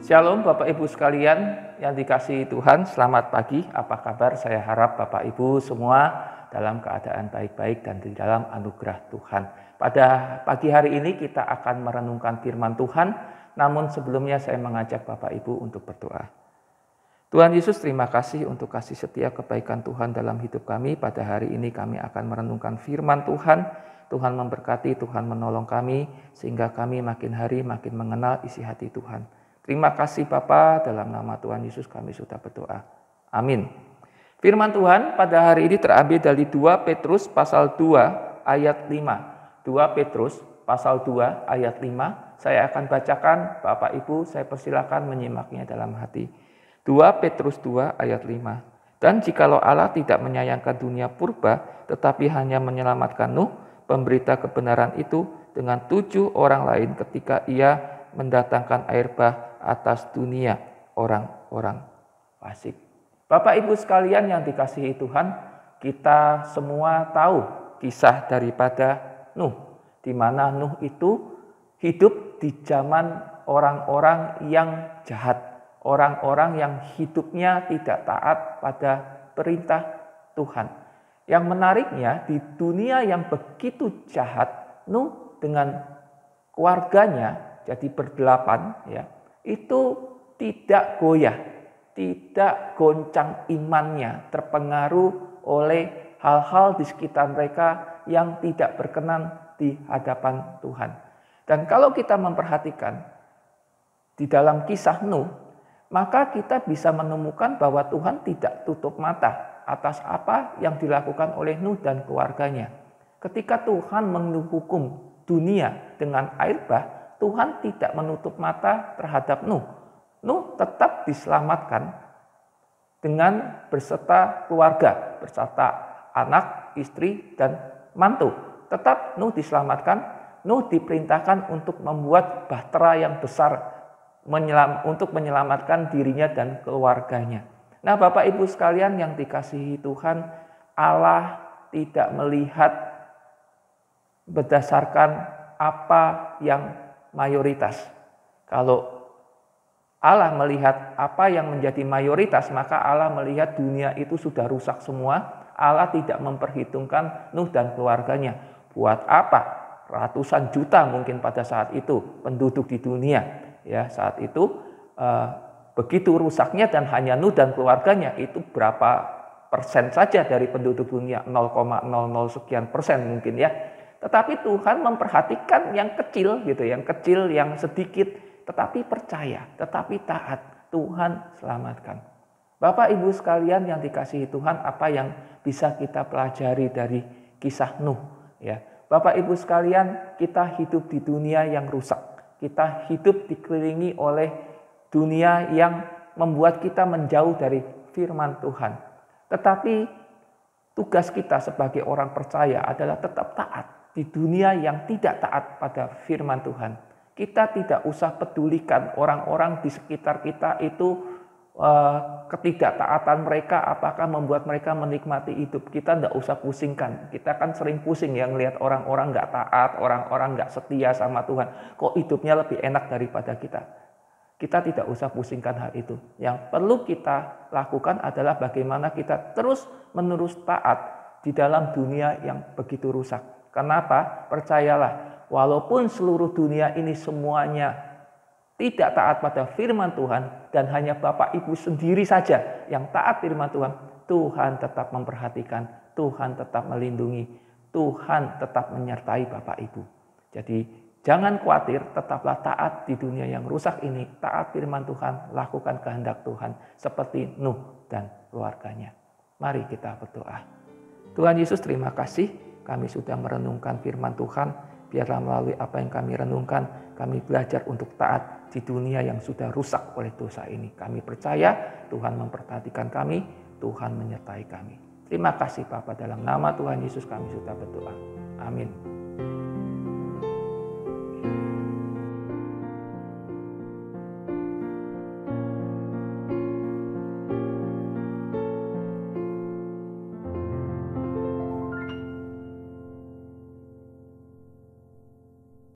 Shalom Bapak Ibu sekalian yang dikasihi Tuhan, selamat pagi. Apa kabar? Saya harap Bapak Ibu semua dalam keadaan baik-baik dan di dalam anugerah Tuhan. Pada pagi hari ini kita akan merenungkan firman Tuhan, namun sebelumnya saya mengajak Bapak Ibu untuk berdoa. Tuhan Yesus, terima kasih untuk kasih setia kebaikan Tuhan dalam hidup kami. Pada hari ini kami akan merenungkan firman Tuhan. Tuhan memberkati, Tuhan menolong kami sehingga kami makin hari makin mengenal isi hati Tuhan. Terima kasih Bapa, dalam nama Tuhan Yesus kami sudah berdoa. Amin. Firman Tuhan pada hari ini terambil dari 2 Petrus pasal 2 ayat 5. 2 Petrus pasal 2 ayat 5. Saya akan bacakan, Bapak Ibu saya persilakan menyimaknya dalam hati. 2 Petrus 2 ayat 5. Dan jikalau Allah tidak menyayangkan dunia purba, tetapi hanya menyelamatkan Nuh, pemberita kebenaran itu, dengan 7 orang lain ketika ia mendatangkan air bah atas dunia orang-orang fasik. Bapak Ibu sekalian yang dikasihi Tuhan, kita semua tahu kisah daripada Nuh, di mana Nuh itu hidup di zaman orang-orang yang jahat, orang-orang yang hidupnya tidak taat pada perintah Tuhan. Yang menariknya, di dunia yang begitu jahat, Nuh dengan keluarganya jadi berdelapan, ya, itu tidak goyah, tidak goncang imannya, terpengaruh oleh hal-hal di sekitar mereka yang tidak berkenan di hadapan Tuhan. Dan kalau kita memperhatikan di dalam kisah Nuh, maka kita bisa menemukan bahwa Tuhan tidak tutup mata atas apa yang dilakukan oleh Nuh dan keluarganya. Ketika Tuhan menghukum dunia dengan air bah, Tuhan tidak menutup mata terhadap Nuh. Nuh tetap diselamatkan dengan berserta keluarga, berserta anak, istri, dan mantu. Tetap Nuh diselamatkan. Nuh diperintahkan untuk membuat bahtera yang besar untuk menyelamatkan dirinya dan keluarganya. Nah, Bapak Ibu sekalian yang dikasihi Tuhan, Allah tidak melihat berdasarkan apa yang mayoritas. Kalau Allah melihat apa yang menjadi mayoritas, maka Allah melihat dunia itu sudah rusak semua. Allah tidak memperhitungkan Nuh dan keluarganya. Buat apa? Ratusan juta mungkin pada saat itu penduduk di dunia. Ya, saat itu begitu rusaknya dan hanya Nuh dan keluarganya, itu berapa persen saja dari penduduk dunia, 0,00 sekian persen mungkin ya. Tetapi Tuhan memperhatikan yang kecil gitu, yang kecil, yang sedikit, tetapi percaya, tetapi taat. Tuhan selamatkan. Bapak Ibu sekalian yang dikasihi Tuhan, apa yang bisa kita pelajari dari kisah Nuh? Ya, Bapak Ibu sekalian, kita hidup di dunia yang rusak. Kita hidup dikelilingi oleh dunia yang membuat kita menjauh dari firman Tuhan. Tetapi tugas kita sebagai orang percaya adalah tetap taat. Di dunia yang tidak taat pada firman Tuhan, kita tidak usah pedulikan orang-orang di sekitar kita itu ketidaktaatan mereka apakah membuat mereka menikmati hidup. Kita tidak usah pusingkan. Kita kan sering pusing ya melihat orang-orang nggak taat, orang-orang nggak setia sama Tuhan. Kok hidupnya lebih enak daripada kita? Kita tidak usah pusingkan hal itu. Yang perlu kita lakukan adalah bagaimana kita terus-menerus taat di dalam dunia yang begitu rusak. Kenapa? Percayalah, walaupun seluruh dunia ini semuanya tidak taat pada firman Tuhan dan hanya Bapak Ibu sendiri saja yang taat firman Tuhan, Tuhan tetap memperhatikan, Tuhan tetap melindungi, Tuhan tetap menyertai Bapak Ibu. Jadi jangan khawatir, tetaplah taat di dunia yang rusak ini, taat firman Tuhan, lakukan kehendak Tuhan seperti Nuh dan keluarganya. Mari kita berdoa. Tuhan Yesus, terima kasih. Kami sudah merenungkan firman Tuhan, biarlah melalui apa yang kami renungkan, kami belajar untuk taat di dunia yang sudah rusak oleh dosa ini. Kami percaya Tuhan memperhatikan kami, Tuhan menyertai kami. Terima kasih Bapa, dalam nama Tuhan Yesus kami sudah berdoa. Amin.